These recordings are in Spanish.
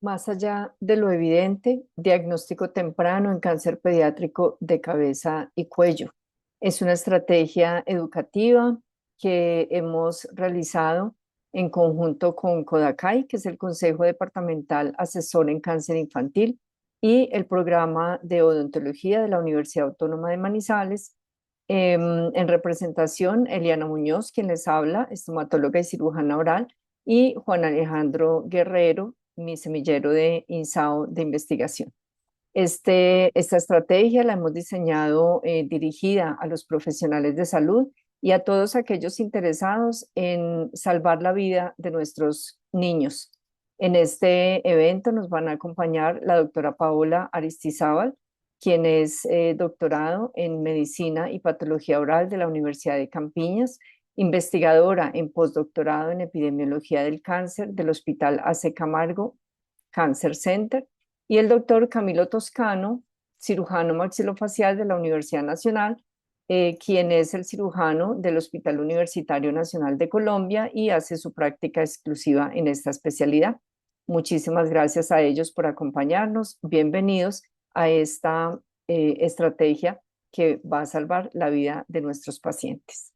Más allá de lo evidente, diagnóstico temprano en cáncer pediátrico de cabeza y cuello. Es una estrategia educativa que hemos realizado en conjunto con CODACAI, que es el Consejo Departamental Asesor en Cáncer Infantil, y el programa de odontología de la Universidad Autónoma de Manizales. En representación, Eliana Muñoz, quien les habla, estomatóloga y cirujana oral, y Juan Alejandro Guerrero, mi semillero de INSAO de investigación. Esta estrategia la hemos diseñado dirigida a los profesionales de salud y a todos aquellos interesados en salvar la vida de nuestros niños. En este evento nos van a acompañar la doctora Paola Aristizábal, quien es doctorado en Medicina y Patología Oral de la Universidad de Campiñas, investigadora en postdoctorado en Epidemiología del Cáncer del Hospital AC Camargo Cancer Center, y el doctor Camilo Toscano, cirujano maxilofacial de la Universidad Nacional, quien es el cirujano del Hospital Universitario Nacional de Colombia y hace su práctica exclusiva en esta especialidad. Muchísimas gracias a ellos por acompañarnos. Bienvenidos a esta estrategia que va a salvar la vida de nuestros pacientes.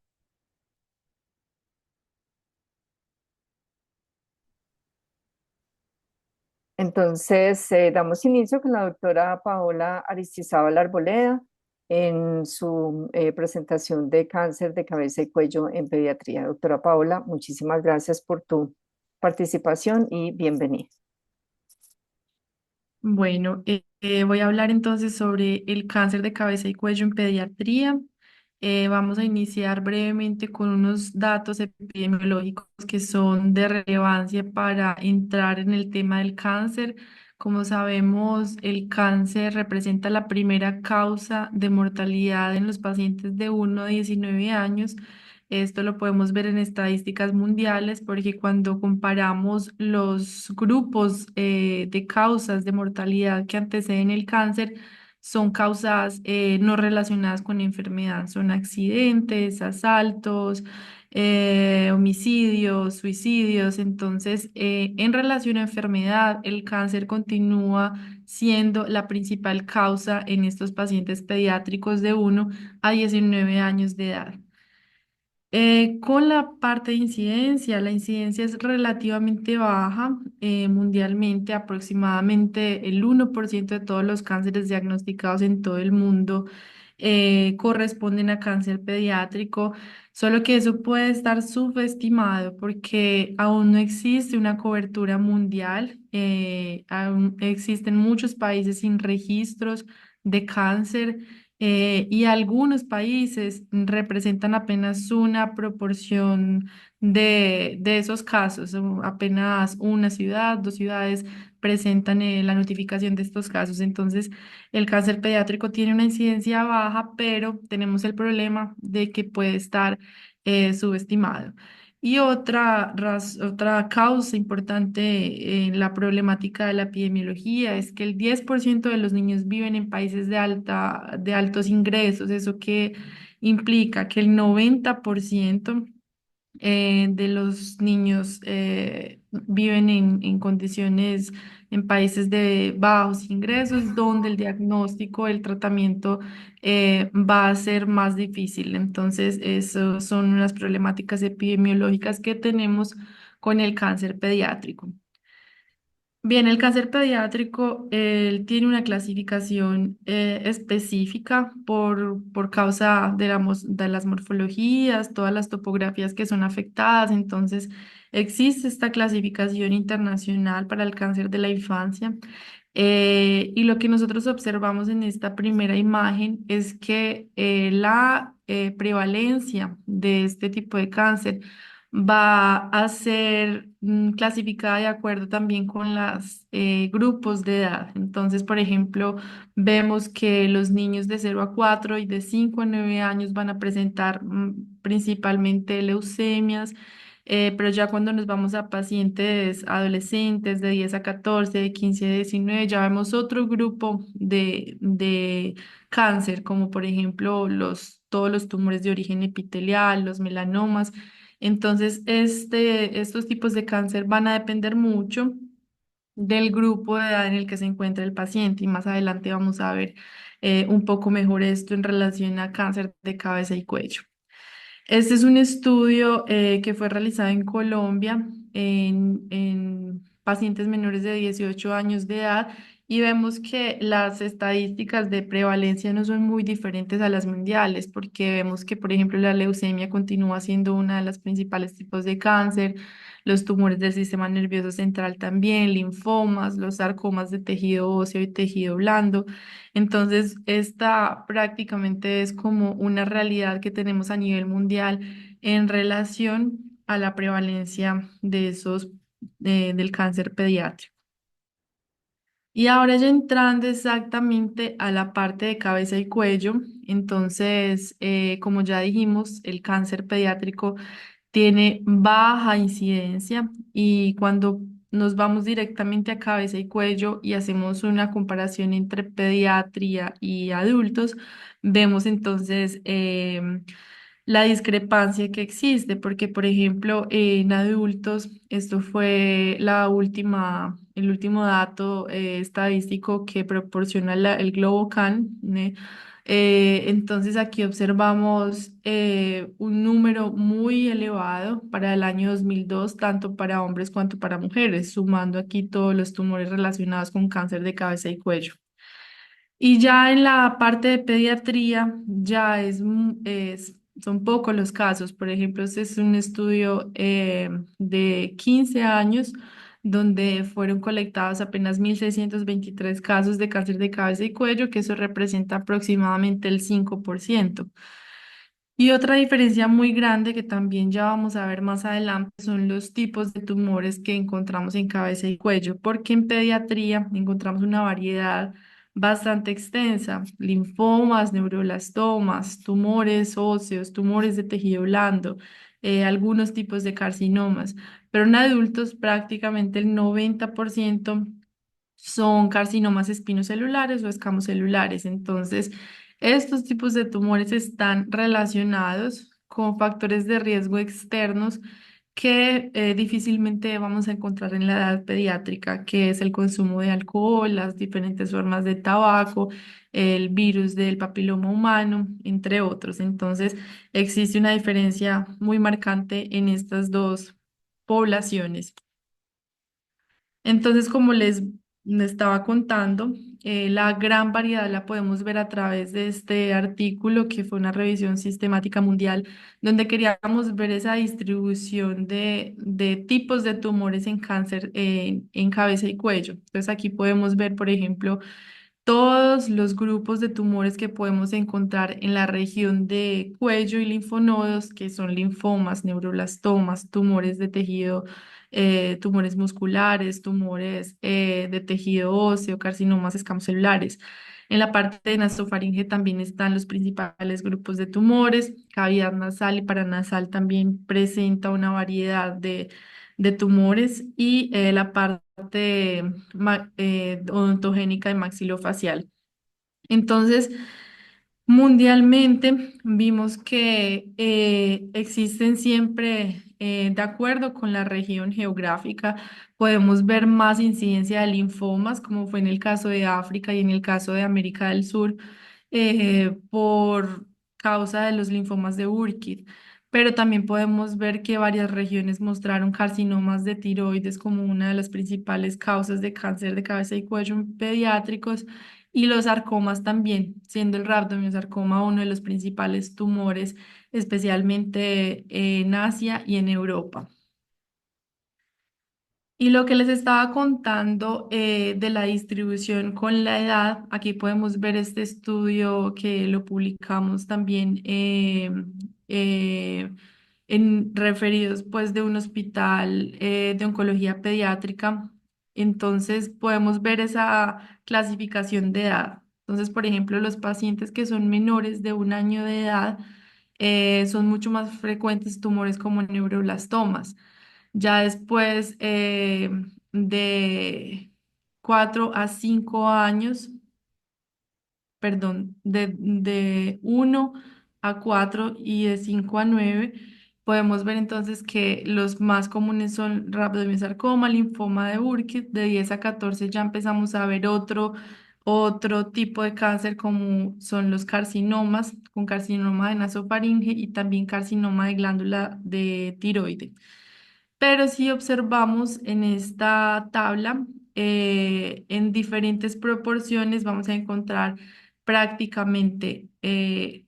Entonces, damos inicio con la doctora Paola Aristizábal Arboleda en su presentación de cáncer de cabeza y cuello en pediatría. Doctora Paola, muchísimas gracias por tu participación y bienvenida. Bueno, voy a hablar entonces sobre el cáncer de cabeza y cuello en pediatría. Vamos a iniciar brevemente con unos datos epidemiológicos que son de relevancia para entrar en el tema del cáncer. Como sabemos, el cáncer representa la primera causa de mortalidad en los pacientes de 1 a 19 años. Esto lo podemos ver en estadísticas mundiales porque cuando comparamos los grupos de causas de mortalidad que anteceden el cáncer, son causas no relacionadas con enfermedad, son accidentes, asaltos, homicidios, suicidios. Entonces, en relación a enfermedad, el cáncer continúa siendo la principal causa en estos pacientes pediátricos de 1 a 19 años de edad. Con la parte de incidencia, la incidencia es relativamente baja mundialmente, aproximadamente el 1% de todos los cánceres diagnosticados en todo el mundo corresponden a cáncer pediátrico, solo que eso puede estar subestimado porque aún no existe una cobertura mundial, aún existen muchos países sin registros de cáncer y algunos países representan apenas una proporción de esos casos, o apenas una ciudad, dos ciudades presentan la notificación de estos casos. Entonces, el cáncer pediátrico tiene una incidencia baja, pero tenemos el problema de que puede estar subestimado. Y otra causa importante en la problemática de la epidemiología es que el 10% de los niños viven en países de altos ingresos. Eso que implica que el 90% de los niños viven en condiciones, en países de bajos ingresos, donde el diagnóstico, el tratamiento va a ser más difícil. Entonces, eso son unas problemáticas epidemiológicas que tenemos con el cáncer pediátrico. Bien, el cáncer pediátrico tiene una clasificación específica por causa de las morfologías, todas las topografías que son afectadas. Entonces, existe esta clasificación internacional para el cáncer de la infancia. Y lo que nosotros observamos en esta primera imagen es que la prevalencia de este tipo de cáncer va a ser clasificada de acuerdo también con los grupos de edad. Entonces, por ejemplo, vemos que los niños de 0 a 4 y de 5 a 9 años van a presentar principalmente leucemias. Pero ya cuando nos vamos a pacientes adolescentes de 10 a 14, de 15 a 19, ya vemos otro grupo de cáncer, como por ejemplo todos los tumores de origen epitelial, los melanomas. Entonces, estos tipos de cáncer van a depender mucho del grupo de edad en el que se encuentra el paciente y más adelante vamos a ver un poco mejor esto en relación a cáncer de cabeza y cuello. Este es un estudio que fue realizado en Colombia en pacientes menores de 18 años de edad y vemos que las estadísticas de prevalencia no son muy diferentes a las mundiales, porque vemos que, por ejemplo, la leucemia continúa siendo una de las principales tipos de cáncer, los tumores del sistema nervioso central también, linfomas, los sarcomas de tejido óseo y tejido blando. Entonces, esta prácticamente es como una realidad que tenemos a nivel mundial en relación a la prevalencia de del cáncer pediátrico. Y ahora ya entrando exactamente a la parte de cabeza y cuello, entonces, como ya dijimos, el cáncer pediátrico tiene baja incidencia y cuando nos vamos directamente a cabeza y cuello y hacemos una comparación entre pediatría y adultos, vemos entonces la discrepancia que existe, porque por ejemplo en adultos, esto fue el último dato estadístico que proporciona el GloboCan, ¿ne? Entonces aquí observamos un número muy elevado para el año 2002 tanto para hombres cuanto para mujeres, sumando aquí todos los tumores relacionados con cáncer de cabeza y cuello. Y ya en la parte de pediatría, ya son pocos los casos. Por ejemplo, este es un estudio de 15 años donde fueron colectados apenas 1.623 casos de cáncer de cabeza y cuello, que eso representa aproximadamente el 5%. Y otra diferencia muy grande que también ya vamos a ver más adelante son los tipos de tumores que encontramos en cabeza y cuello, porque en pediatría encontramos una variedad bastante extensa: linfomas, neuroblastomas, tumores óseos, tumores de tejido blando, algunos tipos de carcinomas, pero en adultos prácticamente el 90% son carcinomas espinocelulares o escamocelulares. Entonces, estos tipos de tumores están relacionados con factores de riesgo externos que difícilmente vamos a encontrar en la edad pediátrica, que es el consumo de alcohol, las diferentes formas de tabaco, el virus del papiloma humano, entre otros. Entonces, existe una diferencia muy marcante en estas dos poblaciones. Entonces, como les estaba contando, la gran variedad la podemos ver a través de este artículo que fue una revisión sistemática mundial, donde queríamos ver esa distribución de tipos de tumores en cáncer en cabeza y cuello. Entonces, aquí podemos ver, por ejemplo, todos los grupos de tumores que podemos encontrar en la región de cuello y linfonodos, que son linfomas, neuroblastomas, tumores de tejido, tumores musculares, tumores de tejido óseo, carcinomas escamocelulares. En la parte de nasofaringe también están los principales grupos de tumores. Cavidad nasal y paranasal también presenta una variedad de tumores y la parte odontogénica y maxilofacial. Entonces, mundialmente vimos que existen siempre, de acuerdo con la región geográfica, podemos ver más incidencia de linfomas, como fue en el caso de África y en el caso de América del Sur, por causa de los linfomas de Burkitt. Pero también podemos ver que varias regiones mostraron carcinomas de tiroides como una de las principales causas de cáncer de cabeza y cuello en pediátricos y los sarcomas también, siendo el rhabdomyosarcoma uno de los principales tumores, especialmente en Asia y en Europa. Y lo que les estaba contando de la distribución con la edad, aquí podemos ver este estudio que lo publicamos también eh, en referidos pues de un hospital de oncología pediátrica. Entonces podemos ver esa clasificación de edad. Entonces, por ejemplo, los pacientes que son menores de 1 año de edad son mucho más frecuentes tumores como neuroblastomas. Ya después de 4 a 5 años, perdón, de 1 a 4 y de 5 a 9, podemos ver entonces que los más comunes son rabdomyosarcoma, linfoma de Burkitt. De 10 a 14 ya empezamos a ver otro tipo de cáncer como son los carcinomas, con carcinoma de nasofaringe y también carcinoma de glándula de tiroides. Pero si observamos en esta tabla, en diferentes proporciones vamos a encontrar prácticamente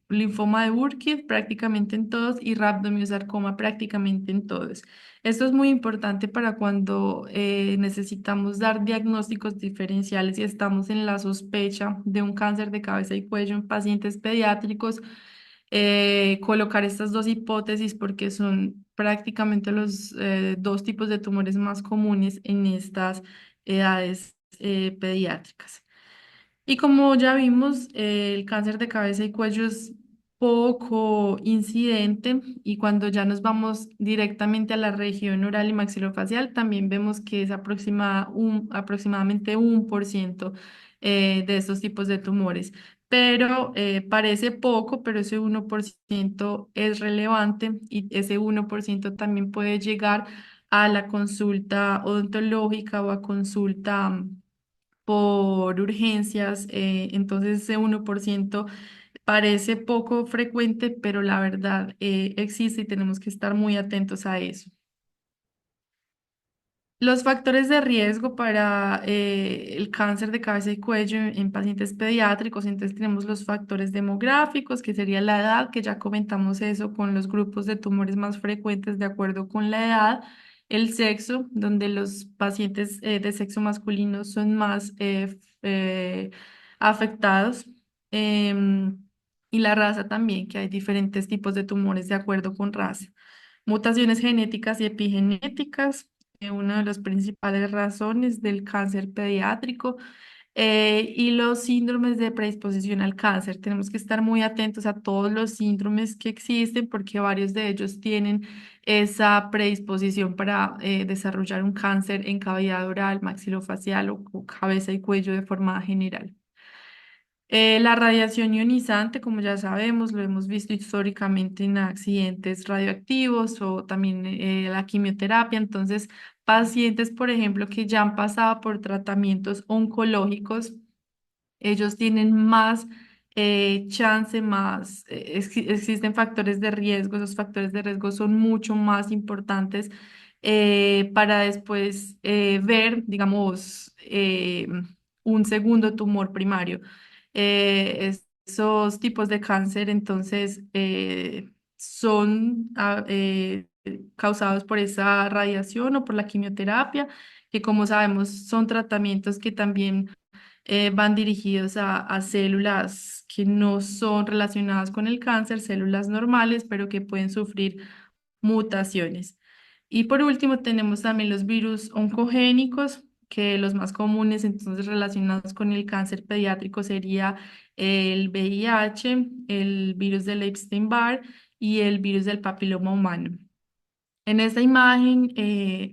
linfoma de Burkitt prácticamente en todos y rhabdomyosarcoma prácticamente en todos. Esto es muy importante para cuando necesitamos dar diagnósticos diferenciales y estamos en la sospecha de un cáncer de cabeza y cuello en pacientes pediátricos, colocar estas dos hipótesis porque son prácticamente los dos tipos de tumores más comunes en estas edades pediátricas. Y como ya vimos, el cáncer de cabeza y cuello es poco incidente y cuando ya nos vamos directamente a la región oral y maxilofacial, también vemos que es aproximadamente 1% de estos tipos de tumores. Pero parece poco, pero ese 1% es relevante y ese 1% también puede llegar a la consulta odontológica o a consulta por urgencias, entonces ese 1% parece poco frecuente, pero la verdad existe y tenemos que estar muy atentos a eso. Los factores de riesgo para el cáncer de cabeza y cuello en pacientes pediátricos, entonces tenemos los factores demográficos, que sería la edad, que ya comentamos eso con los grupos de tumores más frecuentes de acuerdo con la edad, el sexo, donde los pacientes de sexo masculino son más afectados, em, y la raza también, que hay diferentes tipos de tumores de acuerdo con raza. Mutaciones genéticas y epigenéticas, una de las principales razones del cáncer pediátrico, y los síndromes de predisposición al cáncer. Tenemos que estar muy atentos a todos los síndromes que existen porque varios de ellos tienen esa predisposición para desarrollar un cáncer en cavidad oral, maxilofacial o cabeza y cuello de forma general. La radiación ionizante, como ya sabemos, lo hemos visto históricamente en accidentes radioactivos o también la quimioterapia. Entonces, pacientes, por ejemplo, que ya han pasado por tratamientos oncológicos, ellos tienen más chance, existen factores de riesgo, esos factores de riesgo son mucho más importantes para después ver, digamos, un segundo tumor primario. Esos tipos de cáncer, entonces, son causados por esa radiación o por la quimioterapia, que como sabemos son tratamientos que también van dirigidos a células que no son relacionadas con el cáncer, células normales, pero que pueden sufrir mutaciones. Y por último, tenemos también los virus oncogénicos, que los más comunes entonces relacionados con el cáncer pediátrico sería el VIH, el virus del Epstein-Barr y el virus del papiloma humano. En esta imagen,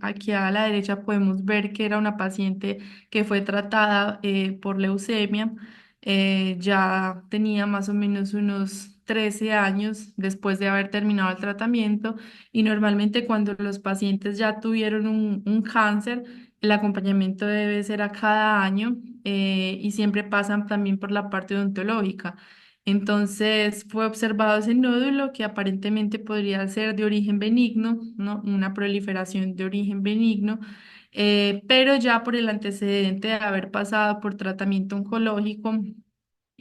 aquí a la derecha podemos ver que era una paciente que fue tratada por leucemia. Ya tenía más o menos unos 13 años después de haber terminado el tratamiento y normalmente cuando los pacientes ya tuvieron un cáncer, el acompañamiento debe ser a cada año, y siempre pasan también por la parte odontológica. Entonces fue observado ese nódulo que aparentemente podría ser de origen benigno, ¿no? Una proliferación de origen benigno, pero ya por el antecedente de haber pasado por tratamiento oncológico,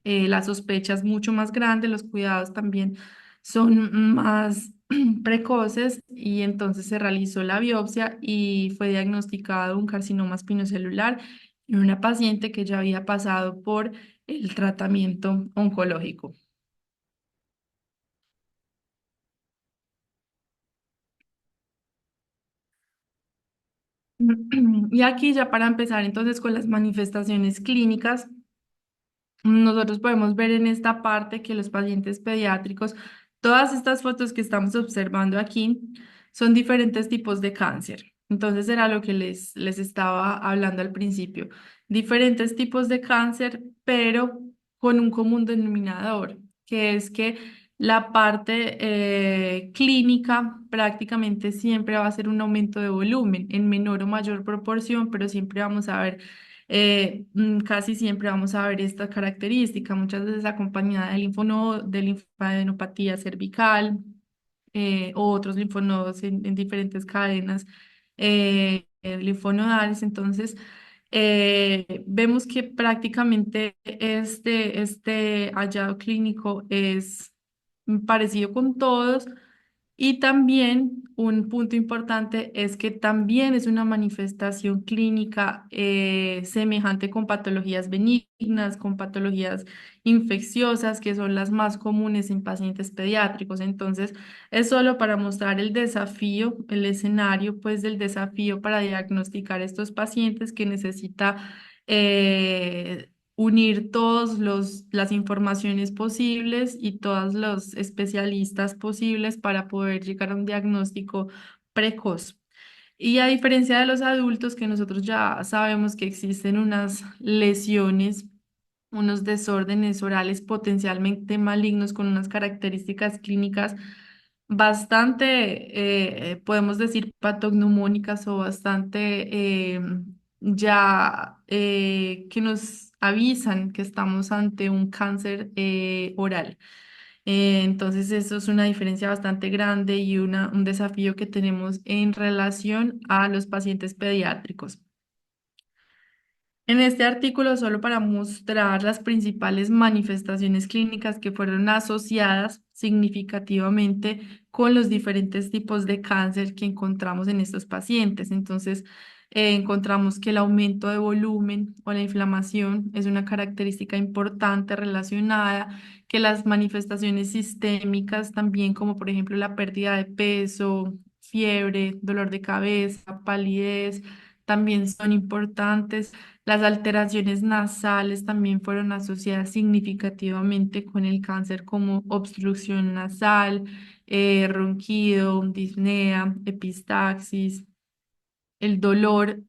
la sospecha es mucho más grande, los cuidados también son más precoces y entonces se realizó la biopsia y fue diagnosticado un carcinoma espinocelular en una paciente que ya había pasado por el tratamiento oncológico. Y aquí ya para empezar entonces con las manifestaciones clínicas, nosotros podemos ver en esta parte que los pacientes pediátricos, todas estas fotos que estamos observando aquí son diferentes tipos de cáncer. Entonces era lo que les estaba hablando al principio. Diferentes tipos de cáncer, pero con un común denominador, que es que La parte clínica prácticamente siempre va a ser un aumento de volumen en menor o mayor proporción, pero siempre vamos a ver, casi siempre vamos a ver esta característica, muchas veces acompañada del linfonodo, de linfadenopatía cervical o otros linfonodos en diferentes cadenas linfonodales. Entonces, vemos que prácticamente este hallazgo clínico es parecido con todos y también un punto importante es que también es una manifestación clínica semejante con patologías benignas, con patologías infecciosas, que son las más comunes en pacientes pediátricos. Entonces, es solo para mostrar el desafío, el escenario, pues, del desafío para diagnosticar estos pacientes que necesita unir todas las informaciones posibles y todos los especialistas posibles para poder llegar a un diagnóstico precoz. Y a diferencia de los adultos, que nosotros ya sabemos que existen unas lesiones, unos desórdenes orales potencialmente malignos con unas características clínicas bastante, podemos decir, patognomónicas o bastante ya que nos avisan que estamos ante un cáncer oral. Entonces, eso es una diferencia bastante grande y un desafío que tenemos en relación a los pacientes pediátricos. En este artículo, solo para mostrar las principales manifestaciones clínicas que fueron asociadas significativamente con los diferentes tipos de cáncer que encontramos en estos pacientes. Entonces, encontramos que el aumento de volumen o la inflamación es una característica importante relacionada, que las manifestaciones sistémicas también, como por ejemplo la pérdida de peso, fiebre, dolor de cabeza, palidez, también son importantes. Las alteraciones nasales también fueron asociadas significativamente con el cáncer como obstrucción nasal, ronquido, disnea, epistaxis, el dolor,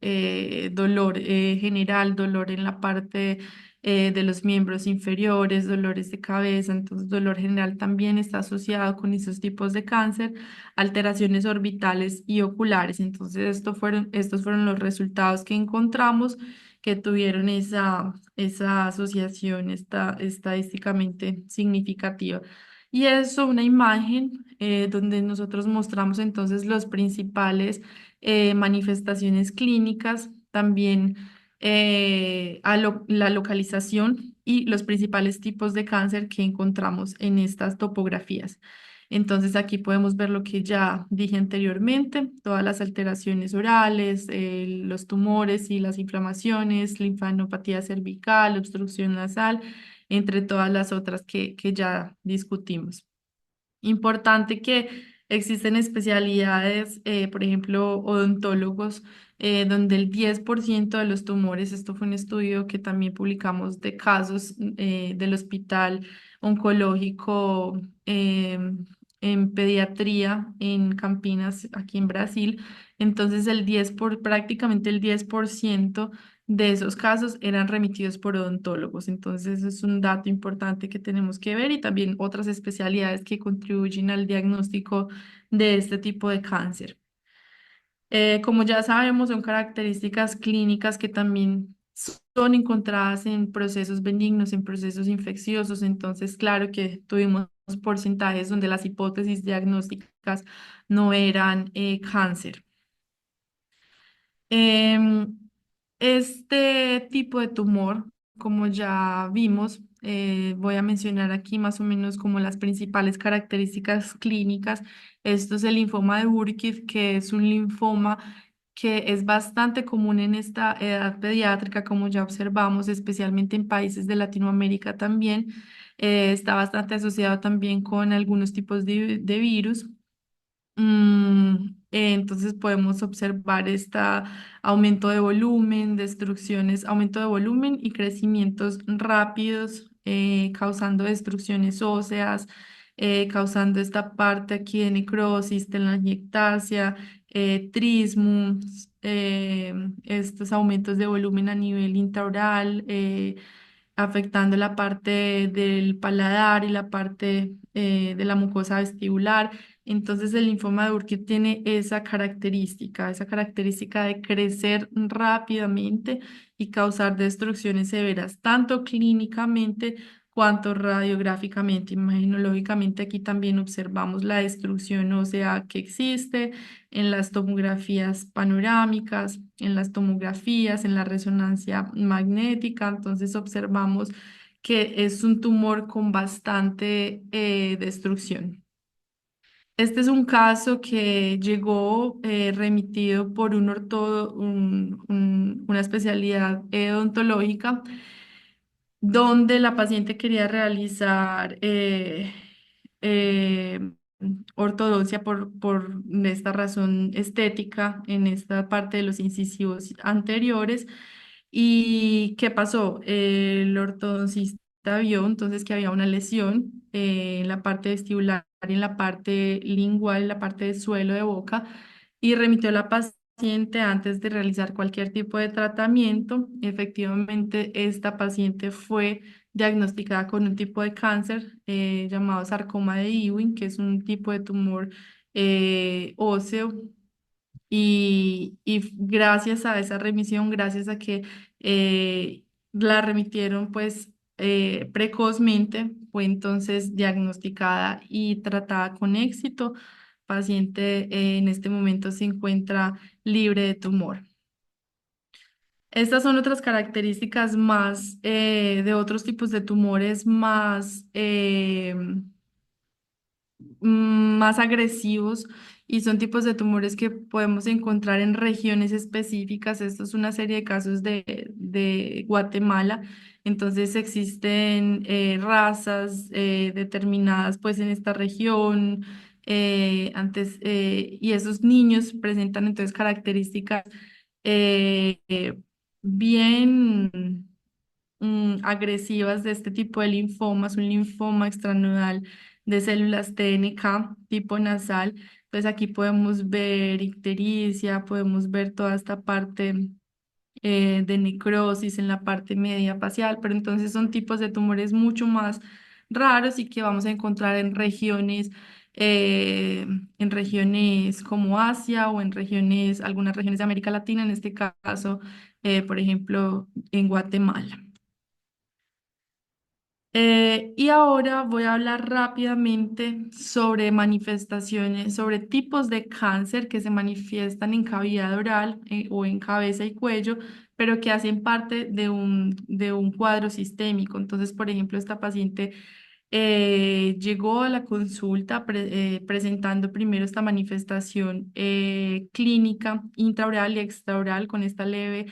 dolor general, dolor en la parte de los miembros inferiores, dolores de cabeza. Entonces, dolor general también está asociado con esos tipos de cáncer, alteraciones orbitales y oculares. Entonces, estos fueron los resultados que encontramos que tuvieron esa asociación estadísticamente significativa. Y eso, una imagen donde nosotros mostramos entonces los principales manifestaciones clínicas, también la localización y los principales tipos de cáncer que encontramos en estas topografías. Entonces aquí podemos ver lo que ya dije anteriormente, todas las alteraciones orales, los tumores y las inflamaciones, linfadenopatía cervical, obstrucción nasal, entre todas las otras que ya discutimos. Importante que existen especialidades, por ejemplo, odontólogos, donde el 10% de los tumores, esto fue un estudio que también publicamos de casos del Hospital Oncológico en Pediatría en Campinas, aquí en Brasil. Entonces, prácticamente el 10% de esos casos eran remitidos por odontólogos. Entonces, es un dato importante que tenemos que ver y también otras especialidades que contribuyen al diagnóstico de este tipo de cáncer. Como ya sabemos, son características clínicas que también son encontradas en procesos benignos, en procesos infecciosos. Entonces, claro que tuvimos porcentajes donde las hipótesis diagnósticas no eran cáncer. Em, este tipo de tumor, como ya vimos, voy a mencionar aquí más o menos como las principales características clínicas. Esto es el linfoma de Burkitt, que es un linfoma que es bastante común en esta edad pediátrica, como ya observamos, especialmente en países de Latinoamérica también. Está bastante asociado también con algunos tipos de virus. Entonces podemos observar este aumento de volumen, destrucciones, aumento de volumen y crecimientos rápidos, causando destrucciones óseas, causando esta parte aquí de necrosis, telangiectasia, trismus, estos aumentos de volumen a nivel intraoral, afectando la parte del paladar y la parte de la mucosa vestibular. Entonces el linfoma de Burkitt tiene esa característica de crecer rápidamente y causar destrucciones severas, tanto clínicamente cuanto radiográficamente. Imaginológicamente aquí también observamos la destrucción ósea que existe en las tomografías panorámicas, en las tomografías, en la resonancia magnética. Entonces observamos que es un tumor con bastante destrucción. Este es un caso que llegó remitido por una especialidad odontológica donde la paciente quería realizar eh, ortodoncia por esta razón estética en esta parte de los incisivos anteriores. ¿Y qué pasó? El ortodoncista vio entonces que había una lesión en la parte vestibular, en la parte lingual, en la parte del suelo de boca, y remitió a la paciente antes de realizar cualquier tipo de tratamiento. Efectivamente, esta paciente fue diagnosticada con un tipo de cáncer llamado sarcoma de Ewing, que es un tipo de tumor óseo. Y gracias a esa remisión, gracias a que la remitieron pues precozmente, fue entonces diagnosticada y tratada con éxito. Paciente en este momento se encuentra libre de tumor. Estas son otras características más de otros tipos de tumores más agresivos, y son tipos de tumores que podemos encontrar en regiones específicas. Esto es una serie de casos de Guatemala. Entonces existen razas determinadas pues en esta región. Y esos niños presentan entonces características bien agresivas de este tipo de linfomas, un linfoma extranodal de células TNK tipo nasal. Entonces aquí podemos ver ictericia, podemos ver toda esta parte de necrosis en la parte media facial, pero entonces son tipos de tumores mucho más raros y que vamos a encontrar en regiones como Asia o en regiones, algunas regiones de América Latina, en este caso, por ejemplo, en Guatemala. Y ahora voy a hablar rápidamente sobre manifestaciones, sobre tipos de cáncer que se manifiestan en cavidad oral o en cabeza y cuello, pero que hacen parte de un cuadro sistémico. Entonces, por ejemplo, esta paciente llegó a la consulta presentando primero esta manifestación clínica intraoral y extraoral con esta leve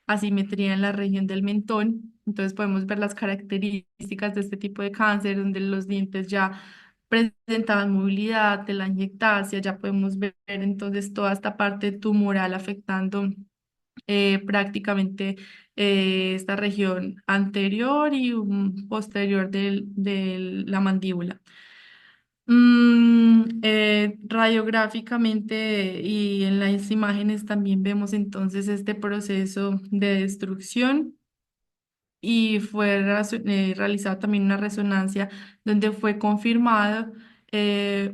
asimetría en la región del mentón. Entonces podemos ver las características de este tipo de cáncer, donde los dientes ya presentaban movilidad, telangiectasia. Ya podemos ver entonces toda esta parte tumoral afectando prácticamente esta región anterior y posterior de la mandíbula. Radiográficamente y en las imágenes también vemos entonces este proceso de destrucción, y fue realizada también una resonancia donde fue confirmada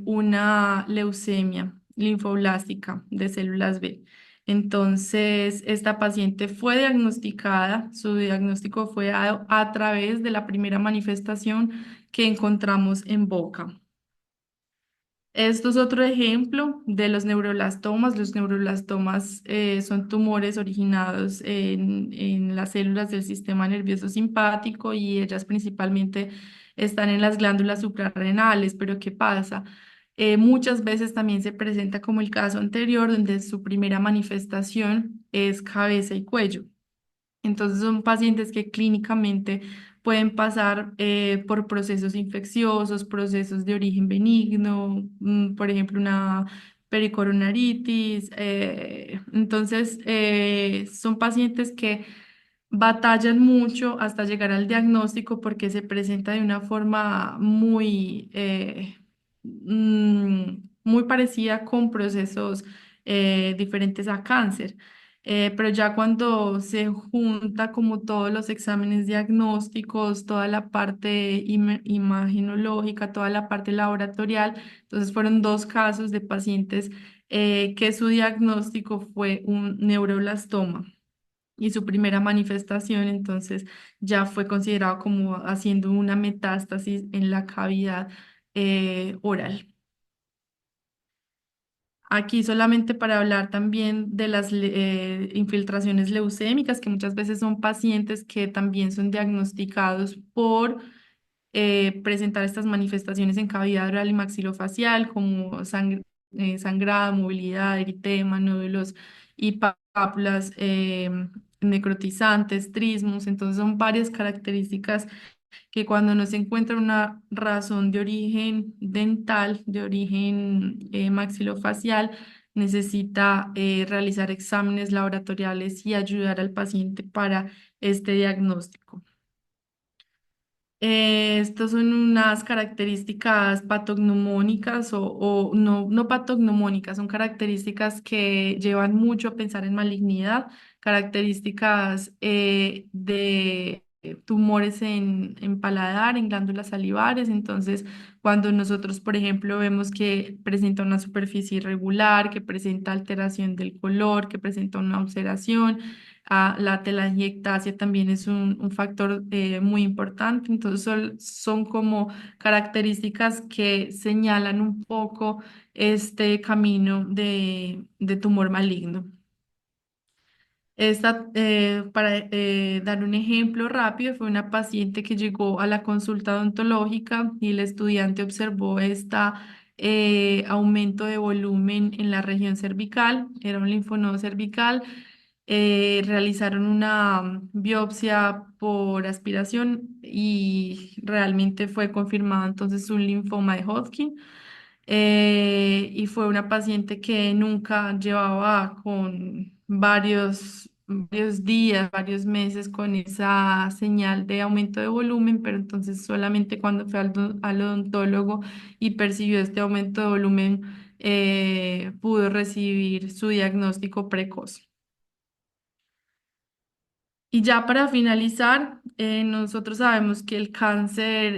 una leucemia linfoblástica de células B. Entonces, esta paciente fue diagnosticada, su diagnóstico fue a través de la primera manifestación que encontramos en boca. Esto es otro ejemplo de los neuroblastomas. Los neuroblastomas son tumores originados en las células del sistema nervioso simpático, y ellas principalmente están en las glándulas suprarrenales. Pero ¿qué pasa? Muchas veces también se presenta como el caso anterior, donde su primera manifestación es cabeza y cuello. Entonces son pacientes que clínicamente pueden pasar por procesos infecciosos, procesos de origen benigno, por ejemplo, una pericoronaritis. Entonces son pacientes que batallan mucho hasta llegar al diagnóstico, porque se presenta de una forma muy parecida con procesos diferentes a cáncer. Pero ya cuando se junta como todos los exámenes diagnósticos, toda la parte imagenológica, toda la parte laboratorial, entonces fueron dos casos de pacientes que su diagnóstico fue un neuroblastoma y su primera manifestación entonces ya fue considerado como haciendo una metástasis en la cavidad oral. Aquí solamente para hablar también de las infiltraciones leucémicas, que muchas veces son pacientes que también son diagnosticados por presentar estas manifestaciones en cavidad oral y maxilofacial, como sangrado, movilidad, eritema, nódulos y pápulas necrotizantes, trismus. Entonces son varias características que cuando no se encuentra una razón de origen dental, de origen maxilofacial, necesita realizar exámenes laboratoriales y ayudar al paciente para este diagnóstico. Estos son unas características patognomónicas o no patognomónicas, son características que llevan mucho a pensar en malignidad, características de tumores en paladar, en glándulas salivares. Entonces, cuando nosotros, por ejemplo, vemos que presenta una superficie irregular, que presenta alteración del color, que presenta una ulceración, la telangiectasia también es un factor muy importante, entonces son como características que señalan un poco este camino de tumor maligno. Para dar un ejemplo rápido, fue una paciente que llegó a la consulta odontológica y el estudiante observó aumento de volumen en la región cervical, era un linfonodo cervical. Realizaron una biopsia por aspiración y realmente fue confirmado entonces un linfoma de Hodgkin. Y fue una paciente que nunca llevaba con varios días, varios meses con esa señal de aumento de volumen, pero entonces solamente cuando fue al odontólogo y percibió este aumento de volumen, pudo recibir su diagnóstico precoz. Y ya para finalizar, nosotros sabemos que el cáncer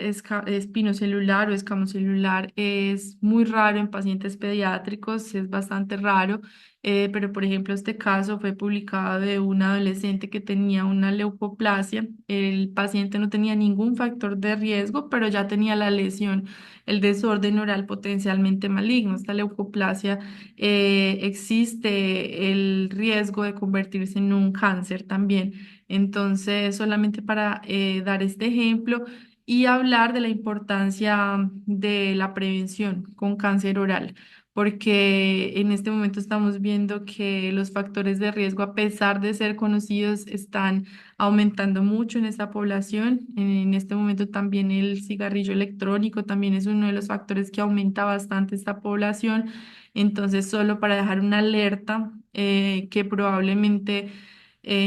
espinocelular o escamocelular es muy raro en pacientes pediátricos, es bastante raro, pero por ejemplo este caso fue publicado de un adolescente que tenía una leucoplasia. El paciente no tenía ningún factor de riesgo, pero ya tenía la lesión, el desorden oral potencialmente maligno. Esta leucoplasia existe el riesgo de convertirse en un cáncer también. Entonces, solamente para dar este ejemplo y hablar de la importancia de la prevención con cáncer oral, porque en este momento estamos viendo que los factores de riesgo, a pesar de ser conocidos, están aumentando mucho en esta población. En este momento también el cigarrillo electrónico también es uno de los factores que aumenta bastante esta población. Entonces, solo para dejar una alerta que probablemente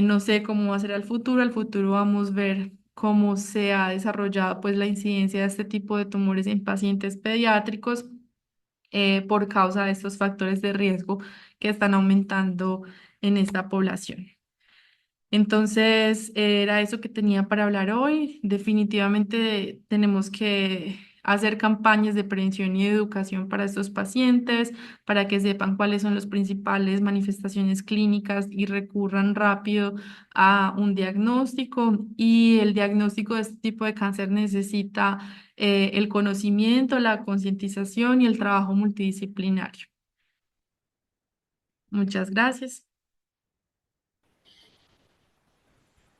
no sé cómo va a ser al futuro vamos a ver cómo se ha desarrollado pues la incidencia de este tipo de tumores en pacientes pediátricos por causa de estos factores de riesgo que están aumentando en esta población. Entonces, era eso que tenía para hablar hoy. Definitivamente tenemos que hacer campañas de prevención y educación para estos pacientes, para que sepan cuáles son las principales manifestaciones clínicas y recurran rápido a un diagnóstico. Y el diagnóstico de este tipo de cáncer necesita el conocimiento, la concientización y el trabajo multidisciplinario. Muchas gracias.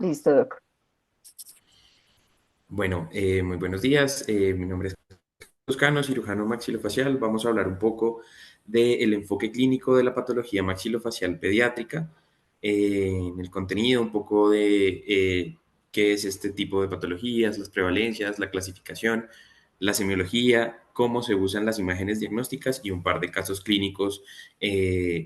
Listo, Doc. Bueno, muy buenos días. Mi nombre es Toscano, cirujano maxilofacial. Vamos a hablar un poco del enfoque clínico de la patología maxilofacial pediátrica, en el contenido, un poco de qué es este tipo de patologías, las prevalencias, la clasificación, la semiología, cómo se usan las imágenes diagnósticas y un par de casos clínicos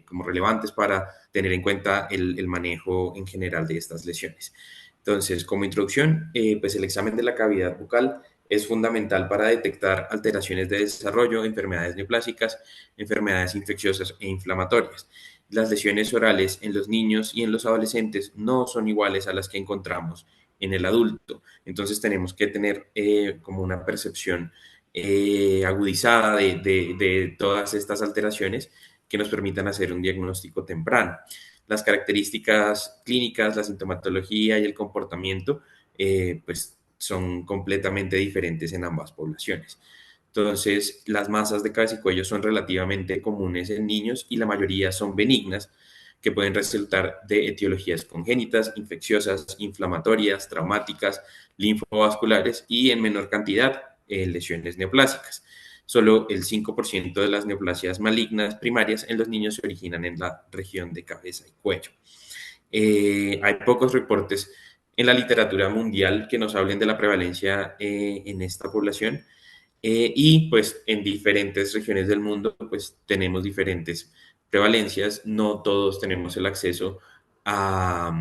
como relevantes para tener en cuenta el manejo en general de estas lesiones. Entonces, como introducción, pues el examen de la cavidad bucal es fundamental para detectar alteraciones de desarrollo, enfermedades neoplásicas, enfermedades infecciosas e inflamatorias. las lesiones orales en los niños y en los adolescentes no son iguales a las que encontramos en el adulto. Entonces tenemos que tener como una percepción agudizada de todas estas alteraciones que nos permitan hacer un diagnóstico temprano. Las características clínicas, la sintomatología y el comportamiento, pues son completamente diferentes en ambas poblaciones. Entonces, las masas de cabeza y cuello son relativamente comunes en niños y la mayoría son benignas, que pueden resultar de etiologías congénitas, infecciosas, inflamatorias, traumáticas, linfovasculares y en menor cantidad lesiones neoplásicas. Solo el 5% de las neoplasias malignas primarias en los niños se originan en la región de cabeza y cuello. Hay pocos reportes en la literatura mundial que nos hablen de la prevalencia en esta población y pues en diferentes regiones del mundo pues tenemos diferentes prevalencias. No todos tenemos el acceso a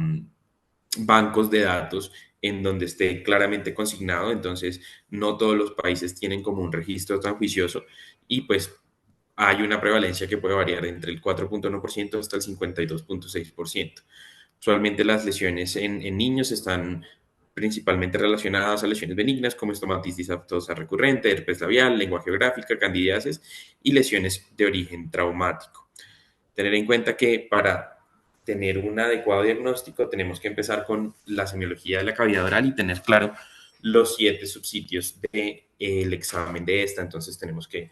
bancos de datos en donde esté claramente consignado, entonces no todos los países tienen como un registro tan juicioso y pues hay una prevalencia que puede variar entre el 4,1% hasta el 52,6%. Usualmente las lesiones en niños están principalmente relacionadas a lesiones benignas como estomatitis aftosa recurrente, herpes labial, lengua geográfica, candidiasis y lesiones de origen traumático. Tener en cuenta que para tener un adecuado diagnóstico tenemos que empezar con la semiología de la cavidad oral y tener claro los 7 subsitios del examen de esta. Entonces tenemos que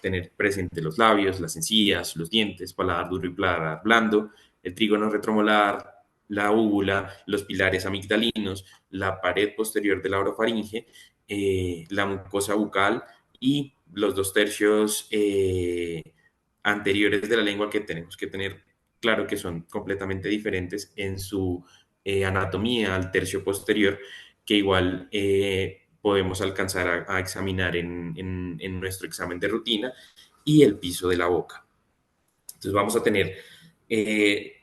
tener presente los labios, las encías, los dientes, paladar duro y paladar blando, el trígono retromolar, la úvula, los pilares amigdalinos, la pared posterior de la orofaringe, la mucosa bucal y los 2 tercios anteriores de la lengua que tenemos que tener claro que son completamente diferentes en su anatomía al tercio posterior, que igual podemos alcanzar a examinar en nuestro examen de rutina, y el piso de la boca. Entonces vamos a tener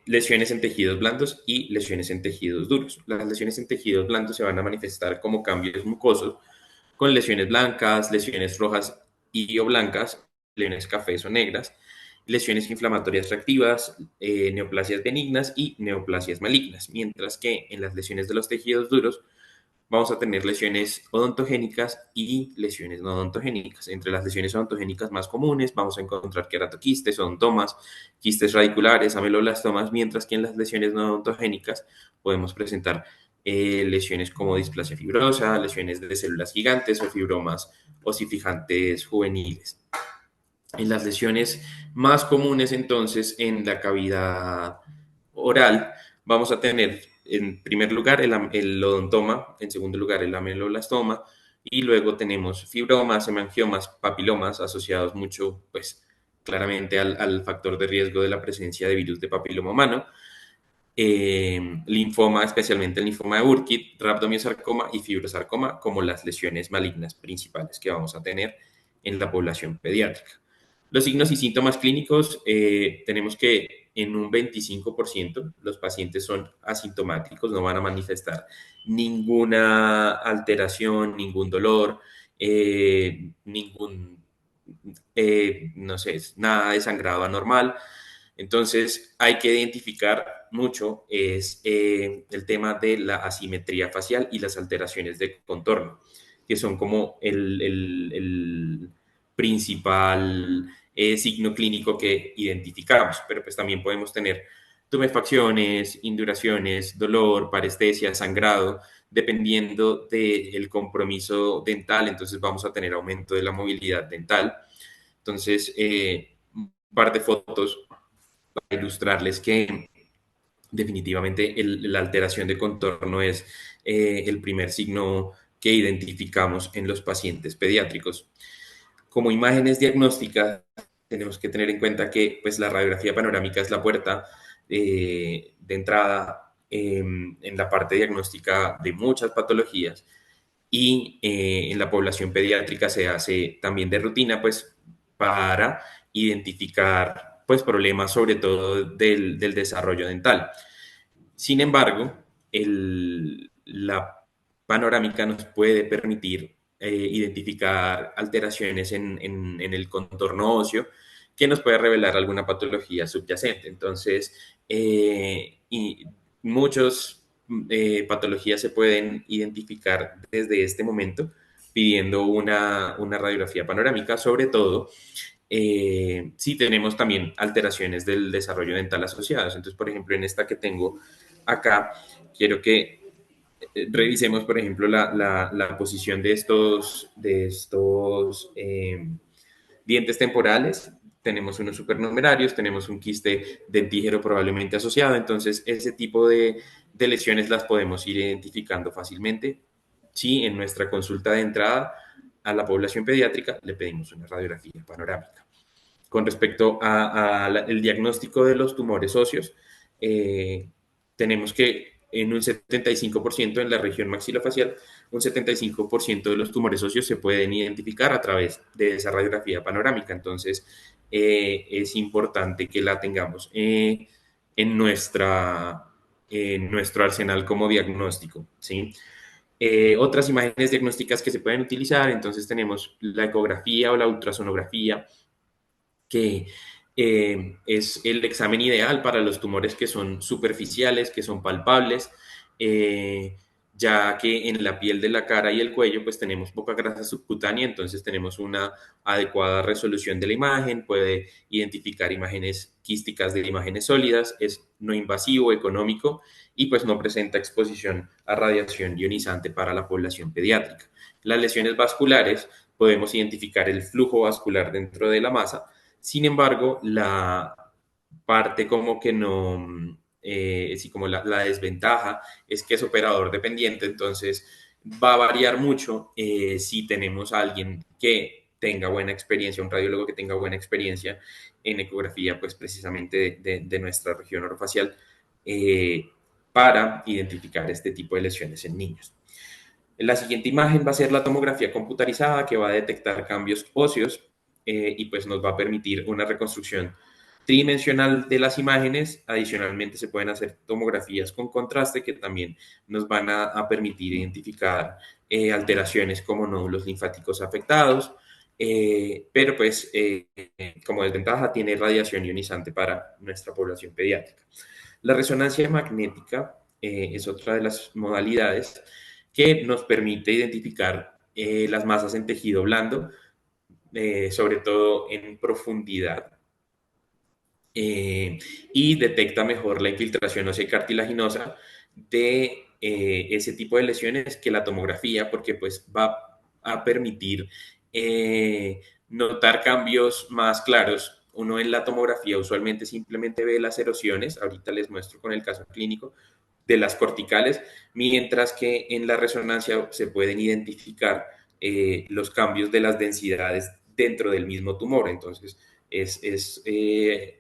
lesiones en tejidos blandos y lesiones en tejidos duros. Las lesiones en tejidos blandos se van a manifestar como cambios mucosos, con lesiones blancas, lesiones rojas y o blancas, lesiones cafés o negras, lesiones inflamatorias reactivas, neoplasias benignas y neoplasias malignas, mientras que en las lesiones de los tejidos duros vamos a tener lesiones odontogénicas y lesiones no odontogénicas. Entre las lesiones odontogénicas más comunes vamos a encontrar queratoquistes, odontomas, quistes radiculares, ameloblastomas, mientras que en las lesiones no odontogénicas podemos presentar lesiones como displasia fibrosa, lesiones de células gigantes o fibromas osificantes juveniles. En las lesiones más comunes, entonces, en la cavidad oral, vamos a tener en primer lugar el odontoma, en segundo lugar el ameloblastoma, y luego tenemos fibromas, hemangiomas, papilomas asociados mucho, pues, claramente al factor de riesgo de la presencia de virus de papiloma humano, linfoma, especialmente el linfoma de Burkitt, rhabdomyosarcoma y fibrosarcoma, como las lesiones malignas principales que vamos a tener en la población pediátrica. Los signos y síntomas clínicos, tenemos que en un 25% los pacientes son asintomáticos, no van a manifestar ninguna alteración, ningún dolor, no sé, nada de sangrado anormal. Entonces hay que identificar mucho es el tema de la asimetría facial y las alteraciones de contorno, que son como el principal signo clínico que identificamos, pero pues también podemos tener tumefacciones, induraciones, dolor, parestesia, sangrado, dependiendo del compromiso dental, entonces vamos a tener aumento de la movilidad dental. Entonces, un par de fotos para ilustrarles que definitivamente la alteración de contorno es el primer signo que identificamos en los pacientes pediátricos. Como imágenes diagnósticas, tenemos que tener en cuenta que pues, la radiografía panorámica es la puerta de entrada en la parte diagnóstica de muchas patologías, y en la población pediátrica se hace también de rutina, pues para identificar pues problemas sobre todo del desarrollo dental. Sin embargo, la panorámica nos puede permitir identificar alteraciones en el contorno óseo que nos puede revelar alguna patología subyacente. Entonces, y muchas patologías se pueden identificar desde este momento pidiendo una radiografía panorámica, sobre todo si tenemos también alteraciones del desarrollo dental asociadas. Entonces, por ejemplo, en esta que tengo acá, quiero que revisemos, por ejemplo, la posición de estos dientes temporales. Tenemos unos supernumerarios, tenemos un quiste dentígero probablemente asociado, entonces ese tipo de lesiones las podemos ir identificando fácilmente si en nuestra consulta de entrada a la población pediátrica le pedimos una radiografía panorámica. Con respecto al diagnóstico de los tumores óseos, tenemos que en un 75% en la región maxilofacial, un 75% de los tumores óseos se pueden identificar a través de esa radiografía panorámica. Entonces, es importante que la tengamos en, nuestra, en nuestro arsenal como diagnóstico, ¿sí? Otras imágenes diagnósticas que se pueden utilizar, entonces tenemos la ecografía o la ultrasonografía, que es el examen ideal para los tumores que son superficiales, que son palpables, eh, ya que en la piel de la cara y el cuello pues tenemos poca grasa subcutánea, entonces tenemos una adecuada resolución de la imagen, puede identificar imágenes quísticas de imágenes sólidas, es no invasivo, económico y pues no presenta exposición a radiación ionizante para la población pediátrica. Las lesiones vasculares podemos identificar el flujo vascular dentro de la masa. Sin embargo, la parte como que no, sí, como la desventaja es que es operador dependiente, entonces va a variar mucho si tenemos a alguien que tenga buena experiencia, un radiólogo que tenga buena experiencia en ecografía, pues precisamente de nuestra región orofacial, para identificar este tipo de lesiones en niños. La siguiente imagen va a ser la tomografía computarizada que va a detectar cambios óseos y pues nos va a permitir una reconstrucción tridimensional de las imágenes. Adicionalmente se pueden hacer tomografías con contraste que también nos van a permitir identificar alteraciones como nódulos linfáticos afectados, pero pues como desventaja tiene radiación ionizante para nuestra población pediátrica. La resonancia magnética es otra de las modalidades que nos permite identificar las masas en tejido blando, sobre todo en profundidad, y detecta mejor la infiltración ósea cartilaginosa de ese tipo de lesiones que la tomografía, porque pues va a permitir notar cambios más claros. Uno en la tomografía usualmente simplemente ve las erosiones, ahorita les muestro con el caso clínico, de las corticales, mientras que en la resonancia se pueden identificar los cambios de las densidades dentro del mismo tumor. Entonces, es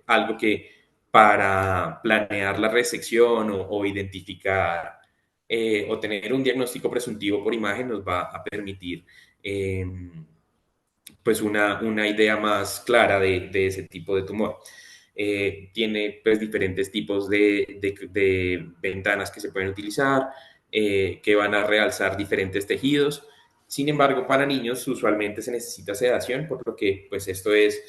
algo que para planear la resección o identificar o tener un diagnóstico presuntivo por imagen nos va a permitir pues una idea más clara de ese tipo de tumor. Tiene pues diferentes tipos de ventanas que se pueden utilizar, que van a realzar diferentes tejidos. Sin embargo, para niños usualmente se necesita sedación, por lo que pues esto es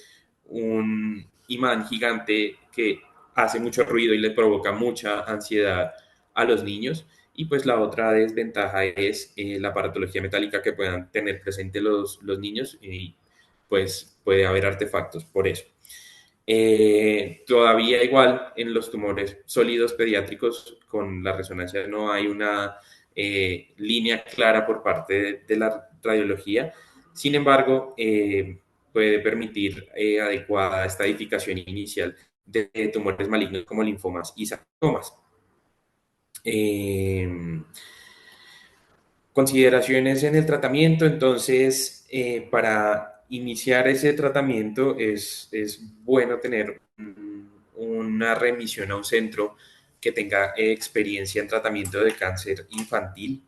un imán gigante que hace mucho ruido y le provoca mucha ansiedad a los niños. Y pues la otra desventaja es la aparatología metálica que puedan tener presente los niños y pues puede haber artefactos por eso. Todavía igual en los tumores sólidos pediátricos con la resonancia no hay una línea clara por parte de la radiología. Sin embargo, puede permitir adecuada estadificación inicial de tumores malignos como linfomas y sarcomas. Consideraciones en el tratamiento, entonces, para iniciar ese tratamiento es bueno tener una remisión a un centro que tenga experiencia en tratamiento de cáncer infantil.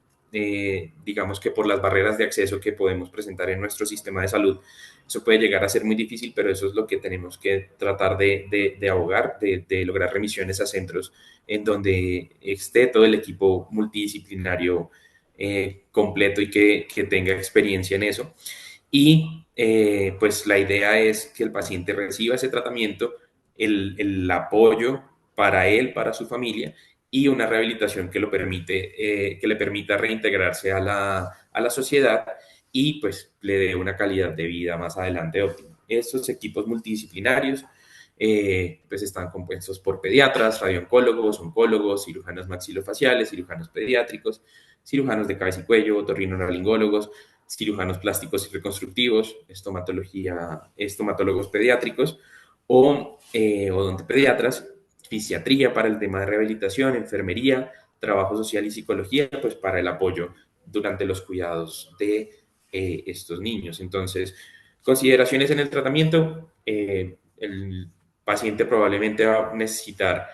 Digamos que por las barreras de acceso que podemos presentar en nuestro sistema de salud, eso puede llegar a ser muy difícil, pero eso es lo que tenemos que tratar de abogar, de lograr remisiones a centros en donde esté todo el equipo multidisciplinario completo y que tenga experiencia en eso. Y pues la idea es que el paciente reciba ese tratamiento, el apoyo para él, para su familia y una rehabilitación que le permita reintegrarse a la sociedad y pues le dé una calidad de vida más adelante óptima. Estos equipos multidisciplinarios pues están compuestos por pediatras, radiooncólogos, oncólogos, cirujanos maxilofaciales, cirujanos pediátricos, cirujanos de cabeza y cuello, otorrinolaringólogos, cirujanos plásticos y reconstructivos, estomatólogos pediátricos o odontopediatras, fisiatría para el tema de rehabilitación, enfermería, trabajo social y psicología, pues para el apoyo durante los cuidados de estos niños. Entonces, consideraciones en el tratamiento, el paciente probablemente va a necesitar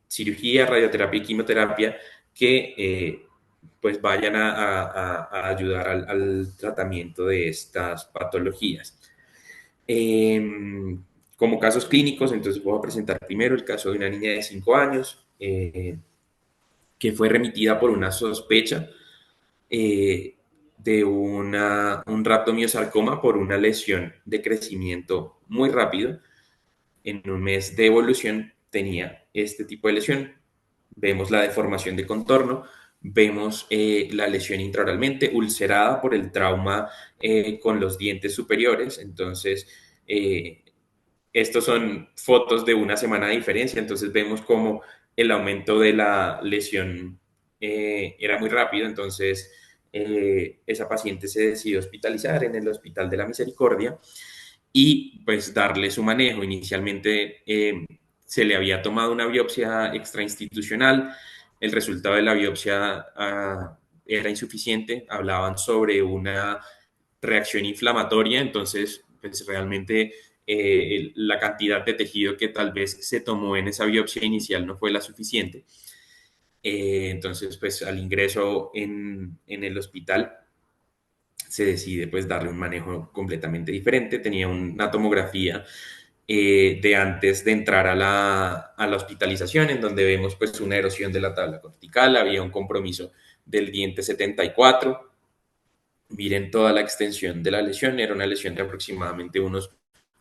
cirugía, radioterapia y quimioterapia que pues vayan a ayudar al tratamiento de estas patologías. Como casos clínicos, entonces voy a presentar primero el caso de una niña de 5 años que fue remitida por una sospecha eh, de un rhabdomiosarcoma por una lesión de crecimiento muy rápido. En un mes de evolución tenía este tipo de lesión. Vemos la deformación de contorno, vemos la lesión intraoralmente ulcerada por el trauma con los dientes superiores. Entonces, estos son fotos de una semana de diferencia, entonces vemos como el aumento de la lesión era muy rápido, entonces esa paciente se decidió hospitalizar en el Hospital de la Misericordia y pues darle su manejo. Inicialmente se le había tomado una biopsia extrainstitucional, el resultado de la biopsia era insuficiente, hablaban sobre una reacción inflamatoria, entonces pues realmente la cantidad de tejido que tal vez se tomó en esa biopsia inicial no fue la suficiente. Entonces, pues al ingreso en el hospital se decide pues darle un manejo completamente diferente. Tenía una tomografía de antes de entrar a la hospitalización, en donde vemos pues una erosión de la tabla cortical, había un compromiso del diente 74. Miren toda la extensión de la lesión, era una lesión de aproximadamente unos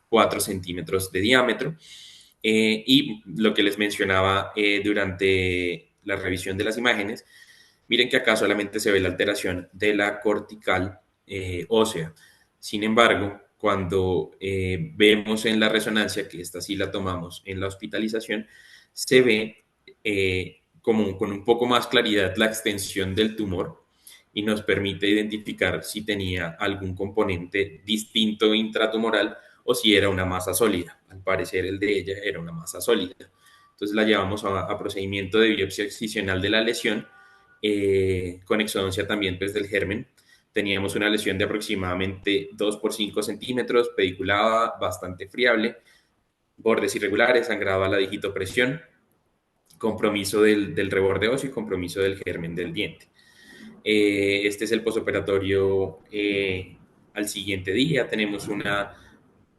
4 centímetros de diámetro. Y lo que les mencionaba durante la revisión de las imágenes, miren que acá solamente se ve la alteración de la cortical ósea. Sin embargo, cuando vemos en la resonancia, que esta sí la tomamos en la hospitalización, se ve como con un poco más claridad la extensión del tumor y nos permite identificar si tenía algún componente distinto intratumoral o si era una masa sólida. Al parecer el de ella era una masa sólida. Entonces la llevamos a procedimiento de biopsia excisional de la lesión con exodoncia también pues, del germen. Teníamos una lesión de aproximadamente 2 por 5 centímetros, pediculada, bastante friable, bordes irregulares, sangraba la digitopresión, compromiso del reborde óseo y compromiso del germen del diente. Este es el posoperatorio al siguiente día. Tenemos una,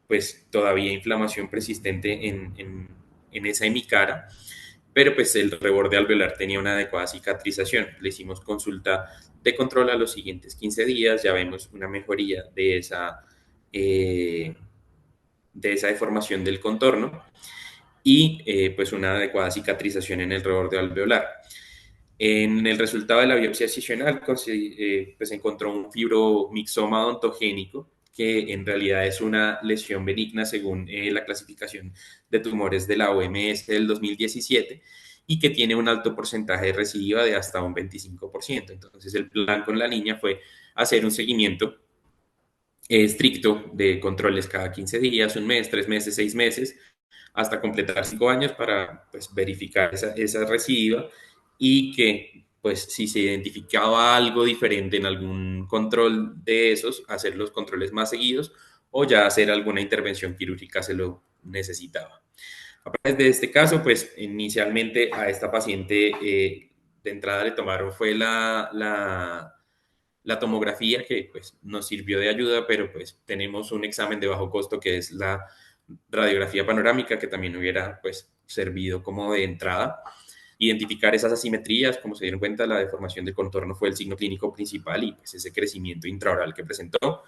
pues, todavía inflamación persistente en esa hemicara, pero pues el reborde alveolar tenía una adecuada cicatrización. Le hicimos consulta de control a los siguientes 15 días, ya vemos una mejoría de esa deformación del contorno y pues una adecuada cicatrización en el reborde alveolar. En el resultado de la biopsia excisional pues encontró un fibromixoma odontogénico, que en realidad es una lesión benigna según la clasificación de tumores de la OMS del 2017 y que tiene un alto porcentaje de recidiva de hasta un 25%. Entonces el plan con la niña fue hacer un seguimiento estricto de controles cada 15 días, un mes, 3 meses, 6 meses, hasta completar 5 años para pues, verificar esa recidiva y que pues si se identificaba algo diferente en algún control de esos, hacer los controles más seguidos o ya hacer alguna intervención quirúrgica se lo necesitaba. A través de este caso, pues inicialmente a esta paciente de entrada le tomaron fue la tomografía que pues, nos sirvió de ayuda, pero pues tenemos un examen de bajo costo que es la radiografía panorámica que también hubiera pues servido como de entrada. identificar esas asimetrías. Como se dieron cuenta, la deformación del contorno fue el signo clínico principal y pues ese crecimiento intraoral que presentó.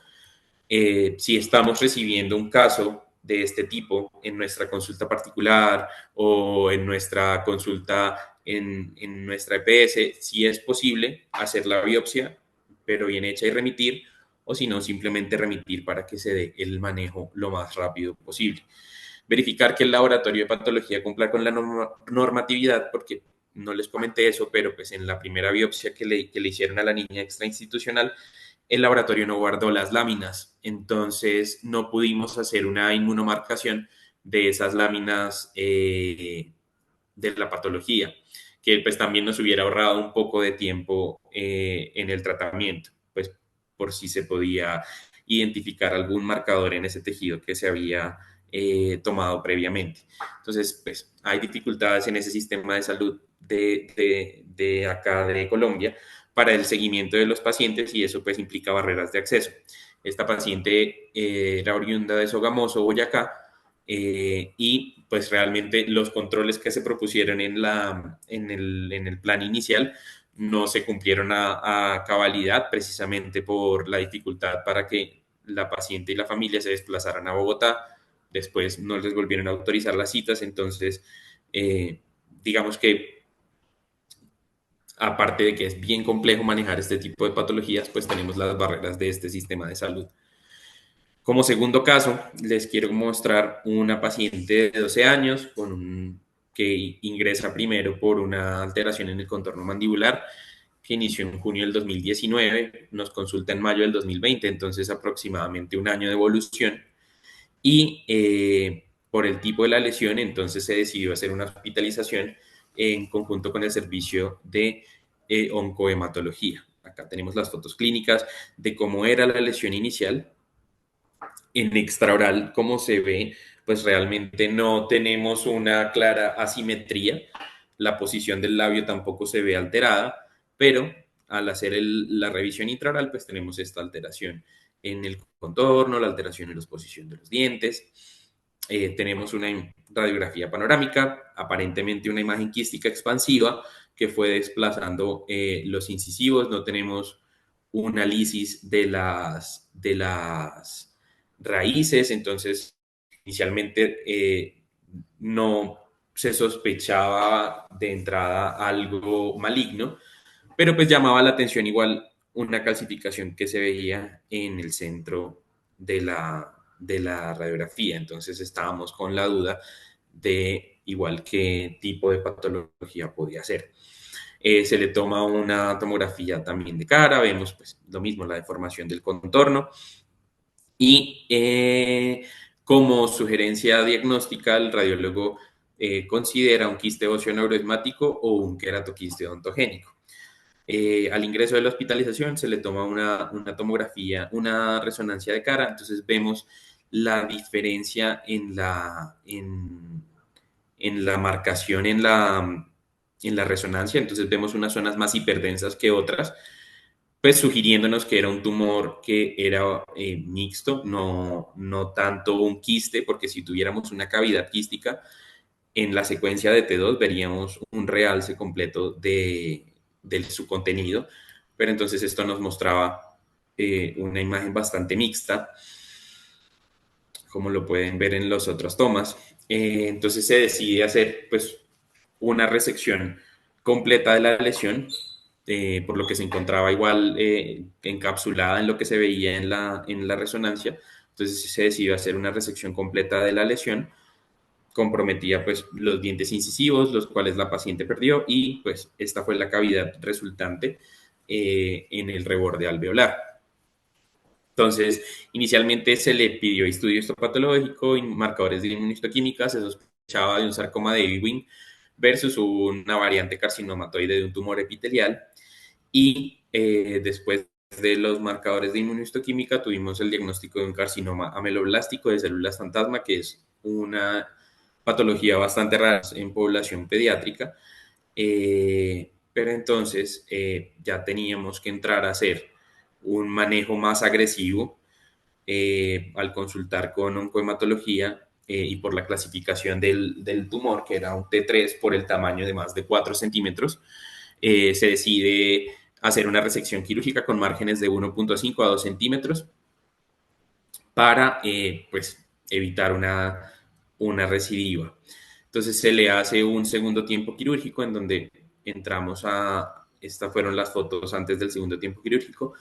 Si estamos recibiendo un caso de este tipo en nuestra consulta particular o en nuestra consulta en nuestra EPS, si es posible hacer la biopsia, pero bien hecha y remitir, o si no, simplemente remitir para que se dé el manejo lo más rápido posible. Verificar que el laboratorio de patología cumpla con la normatividad, porque no les comenté eso, pero pues en la primera biopsia que le hicieron a la niña extrainstitucional, el laboratorio no guardó las láminas, entonces no pudimos hacer una inmunomarcación de esas láminas de la patología, que pues también nos hubiera ahorrado un poco de tiempo en el tratamiento, pues por si se podía identificar algún marcador en ese tejido que se había tomado previamente. Entonces, pues hay dificultades en ese sistema de salud de acá de Colombia para el seguimiento de los pacientes y eso pues implica barreras de acceso. Esta paciente era oriunda de Sogamoso, Boyacá, y pues realmente los controles que se propusieron en el plan inicial no se cumplieron a cabalidad precisamente por la dificultad para que la paciente y la familia se desplazaran a Bogotá. Después no les volvieron a autorizar las citas, entonces digamos que aparte de que es bien complejo manejar este tipo de patologías, pues tenemos las barreras de este sistema de salud. Como segundo caso, les quiero mostrar una paciente de 12 años que ingresa primero por una alteración en el contorno mandibular que inició en junio del 2019, nos consulta en mayo del 2020, entonces aproximadamente un año de evolución. Y por el tipo de la lesión, entonces se decidió hacer una hospitalización en conjunto con el servicio de oncohematología. Acá tenemos las fotos clínicas de cómo era la lesión inicial. En extraoral, como se ve, pues realmente no tenemos una clara asimetría. La posición del labio tampoco se ve alterada, pero al hacer la revisión intraoral, pues tenemos esta alteración en el contorno, la alteración en la posición de los dientes. Tenemos una radiografía panorámica, aparentemente una imagen quística expansiva que fue desplazando los incisivos. No tenemos una lisis de las raíces, entonces inicialmente no se sospechaba de entrada algo maligno, pero pues llamaba la atención igual una calcificación que se veía en el centro de la radiografía, entonces estábamos con la duda de igual qué tipo de patología podía ser. Se le toma una tomografía también de cara, vemos pues lo mismo, la deformación del contorno y como sugerencia diagnóstica el radiólogo considera un quiste óseo neuroesmático o un queratoquiste odontogénico. Al ingreso de la hospitalización se le toma una tomografía, una resonancia de cara, entonces vemos la diferencia en la marcación en la resonancia, entonces vemos unas zonas más hiperdensas que otras, pues sugiriéndonos que era un tumor que era mixto, no tanto un quiste, porque si tuviéramos una cavidad quística, en la secuencia de T2 veríamos un realce completo de su contenido, pero entonces esto nos mostraba una imagen bastante mixta, como lo pueden ver en las otras tomas. Entonces se decide hacer pues una resección completa de la lesión, por lo que se encontraba igual encapsulada en lo que se veía en la resonancia. Entonces se decidió hacer una resección completa de la lesión, comprometía pues los dientes incisivos, los cuales la paciente perdió, y pues esta fue la cavidad resultante en el reborde alveolar. Entonces, inicialmente se le pidió estudio histopatológico y marcadores de inmunistoquímica, se sospechaba de un sarcoma de Ewing versus una variante carcinomatoide de un tumor epitelial, y después de los marcadores de inmunistoquímica tuvimos el diagnóstico de un carcinoma ameloblástico de células fantasma, que es una patología bastante rara en población pediátrica, pero entonces ya teníamos que entrar a hacer un manejo más agresivo al consultar con oncohematología y por la clasificación del tumor, que era un T3 por el tamaño de más de 4 centímetros, se decide hacer una resección quirúrgica con márgenes de 1,5 a 2 centímetros para pues, evitar una recidiva. Entonces se le hace un segundo tiempo quirúrgico en donde entramos estas fueron las fotos antes del segundo tiempo quirúrgico,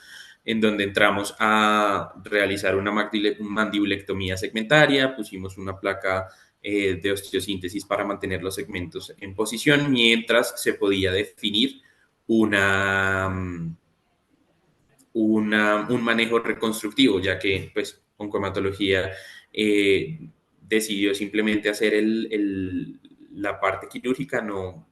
en donde entramos a realizar una mandibulectomía segmentaria, pusimos una placa de osteosíntesis para mantener los segmentos en posición, mientras se podía definir una, un manejo reconstructivo, ya que pues oncohematología decidió simplemente hacer la parte quirúrgica, no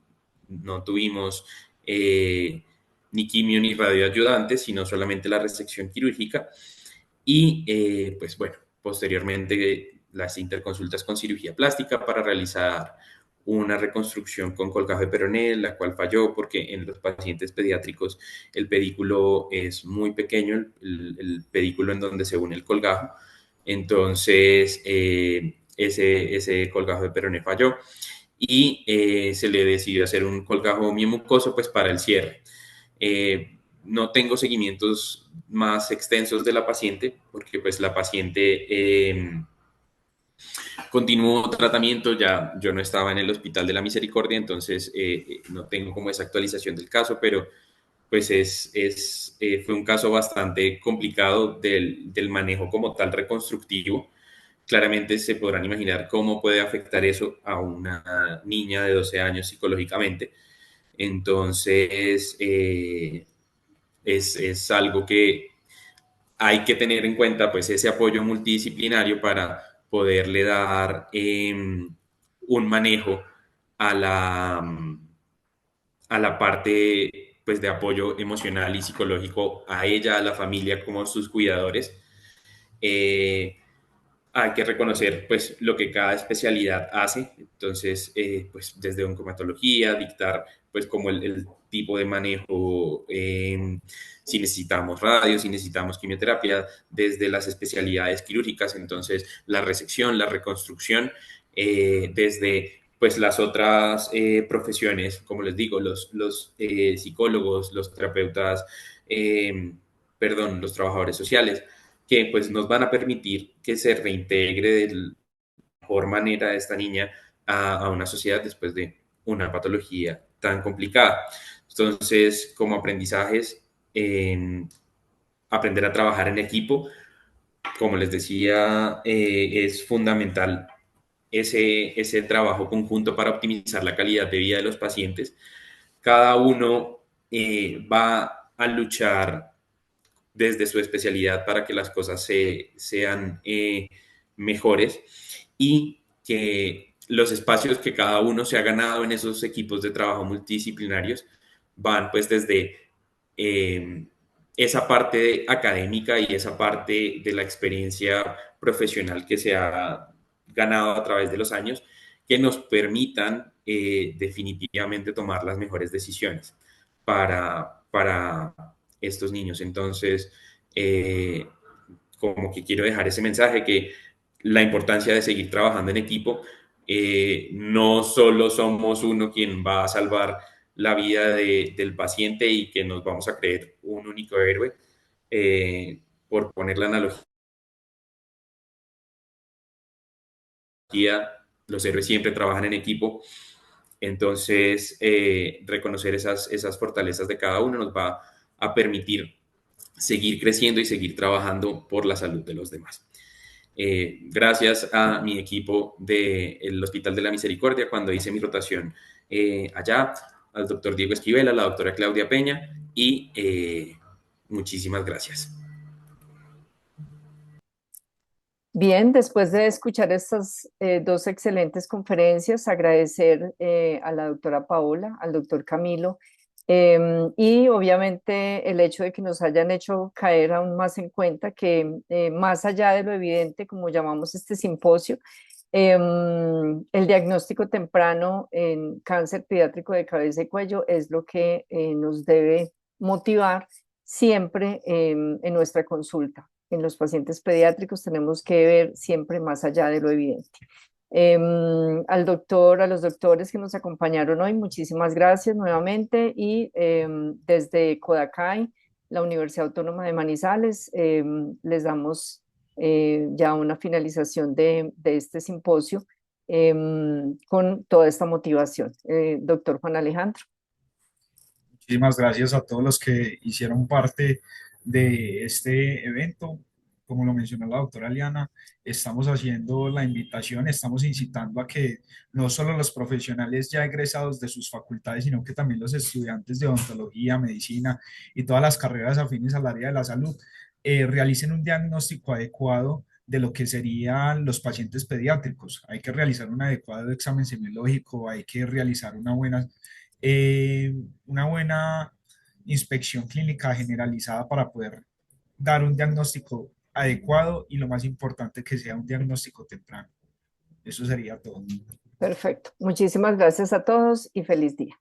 tuvimos ni quimio ni radioayudantes, sino solamente la resección quirúrgica. Y pues bueno, posteriormente las interconsultas con cirugía plástica para realizar una reconstrucción con colgajo de peroné, la cual falló porque en los pacientes pediátricos el pedículo es muy pequeño, el pedículo en donde se une el colgajo. Entonces, ese colgajo de peroné falló y se le decidió hacer un colgajo miomucoso pues para el cierre. No tengo seguimientos más extensos de la paciente porque pues la paciente continuó tratamiento, ya yo no estaba en el Hospital de la Misericordia, entonces no tengo como esa actualización del caso, pero pues fue un caso bastante complicado del manejo como tal reconstructivo. Claramente se podrán imaginar cómo puede afectar eso a una niña de 12 años psicológicamente. Entonces, es algo que hay que tener en cuenta, pues ese apoyo multidisciplinario para poderle dar un manejo a la parte pues, de apoyo emocional y psicológico a ella, a la familia como sus cuidadores. Eh, Hay que reconocer pues lo que cada especialidad hace, entonces pues desde oncomatología, dictar pues como el tipo de manejo, si necesitamos radio, si necesitamos quimioterapia, desde las especialidades quirúrgicas, entonces la resección, la reconstrucción, desde pues las otras profesiones, como les digo, los psicólogos, los terapeutas, perdón, los trabajadores sociales, que pues nos van a permitir que se reintegre de la mejor manera esta niña a una sociedad después de una patología tan complicada. Entonces, como aprendizajes, aprender a trabajar en equipo, como les decía, es fundamental ese trabajo conjunto para optimizar la calidad de vida de los pacientes. Cada uno va a luchar desde su especialidad para que las cosas sean mejores y que los espacios que cada uno se ha ganado en esos equipos de trabajo multidisciplinarios van pues desde eh, esa parte académica y esa parte de la experiencia profesional que se ha ganado a través de los años que nos permitan definitivamente tomar las mejores decisiones para estos niños. Entonces, eh, como que quiero dejar ese mensaje que la importancia de seguir trabajando en equipo, no solo somos uno quien va a salvar la vida del paciente y que nos vamos a creer un único héroe, por poner la analogía, los héroes siempre trabajan en equipo, entonces reconocer esas fortalezas de cada uno nos va a permitir seguir creciendo y seguir trabajando por la salud de los demás. Gracias a mi equipo del Hospital de la Misericordia cuando hice mi rotación allá, al doctor Diego Esquivel, a la doctora Claudia Peña y muchísimas gracias. Bien, después de escuchar estas dos excelentes conferencias, agradecer a la doctora Paola, al doctor Camilo, y obviamente el hecho de que nos hayan hecho caer aún más en cuenta que más allá de lo evidente, como llamamos este simposio, el diagnóstico temprano en cáncer pediátrico de cabeza y cuello es lo que nos debe motivar siempre en nuestra consulta. en los pacientes pediátricos tenemos que ver siempre más allá de lo evidente. Al doctor, a los doctores que nos acompañaron hoy, muchísimas gracias nuevamente y desde Kodacay, la Universidad Autónoma de Manizales, les damos ya una finalización de este simposio con toda esta motivación. Doctor Juan Alejandro. Muchísimas gracias a todos los que hicieron parte de este evento. Como lo mencionó la doctora Liana, estamos haciendo la invitación, estamos incitando a que no solo los profesionales ya egresados de sus facultades, sino que también los estudiantes de odontología, medicina y todas las carreras afines al área de la salud realicen un diagnóstico adecuado de lo que serían los pacientes pediátricos. Hay que realizar un adecuado examen semiológico, hay que realizar una buena inspección clínica generalizada para poder dar un diagnóstico adecuado y lo más importante que sea un diagnóstico temprano. Eso sería todo. Perfecto. Muchísimas gracias a todos y feliz día.